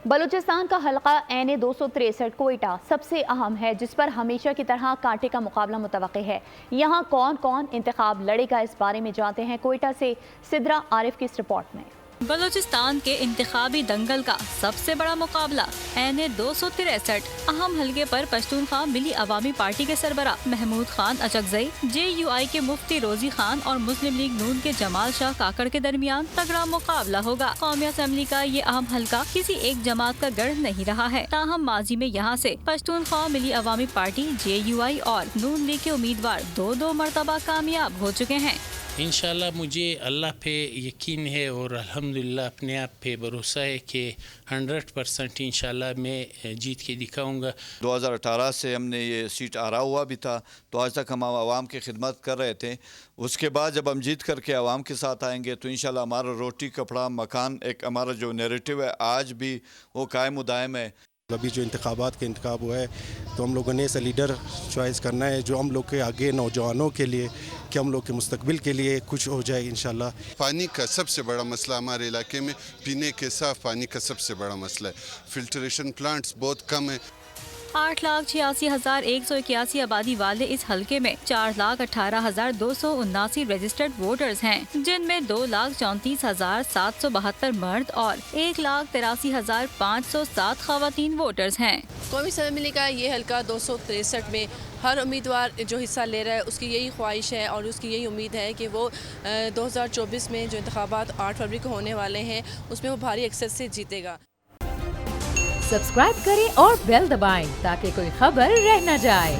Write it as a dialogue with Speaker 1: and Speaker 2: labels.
Speaker 1: بلوچستان کا حلقہ این-263 کوئٹہ سب سے اہم ہے، جس پر ہمیشہ کی طرح کانٹے کا مقابلہ متوقع ہے۔ یہاں کون کون انتخاب لڑے گا، اس بارے میں جانتے ہیں کوئٹہ سے سدرا عارف کی اس رپورٹ میں۔
Speaker 2: بلوچستان کے انتخابی دنگل کا سب سے بڑا مقابلہ این-263 اہم حلقے پر پشتونخوا ملی عوامی پارٹی کے سربراہ محمود خان اچکزئی، JUI کے مفتی روزی خان اور مسلم لیگ نون کے جمال شاہ کاکڑ کے درمیان تگڑا مقابلہ ہوگا۔ قومی اسمبلی کا یہ اہم حلقہ کسی ایک جماعت کا گڑھ نہیں رہا ہے، تاہم ماضی میں یہاں سے پشتونخوا ملی عوامی پارٹی JUI اور نون لیگ کے امیدوار دو مرتبہ کامیاب ہو چکے ہیں۔
Speaker 3: انشاءاللہ مجھے اللہ پہ یقین ہے اور الحمدللہ اپنے آپ پہ بھروسہ ہے کہ 100% انشاءاللہ میں جیت کے دکھاؤں گا۔
Speaker 4: 2018 سے ہم نے یہ سیٹ آرا ہوا بھی تھا، تو آج تک ہم عوام کی خدمت کر رہے تھے۔ اس کے بعد جب ہم جیت کر کے عوام کے ساتھ آئیں گے تو انشاءاللہ ہمارا روٹی کپڑا مکان، ایک ہمارا جو نیریٹو ہے آج بھی وہ قائم و دائم ہے۔
Speaker 5: ابھی جو انتخابات کے انتخاب ہوا ہے تو ہم لوگوں نے ایسا لیڈر چوائس کرنا ہے جو ہم لوگ کے آگے نوجوانوں کے لیے، کہ ہم لوگ کے مستقبل کے لیے کچھ ہو جائے انشاءاللہ۔
Speaker 6: پانی کا سب سے بڑا مسئلہ ہمارے علاقے میں پینے کے صاف پانی کا سب سے بڑا مسئلہ ہے۔ فلٹریشن پلانٹس بہت کم ہیں۔
Speaker 2: 8,86,181 آبادی والے اس حلقے میں 4,18,279 رجسٹرڈ ووٹرز ہیں، جن میں 2,34,772 مرد اور 1,83,507 خواتین ووٹرز ہیں۔
Speaker 7: قومی اسمبلی کا یہ حلقہ 263 میں ہر امیدوار جو حصہ لے رہا ہے اس کی یہی خواہش ہے اور اس کی یہی امید ہے کہ وہ 2024 میں جو انتخابات 8 فروری کو ہونے والے ہیں اس میں وہ بھاری اکثر سے جیتے گا۔
Speaker 8: سبسکرائب کریں اور بیل دبائیں تاکہ کوئی خبر رہ نہ جائے۔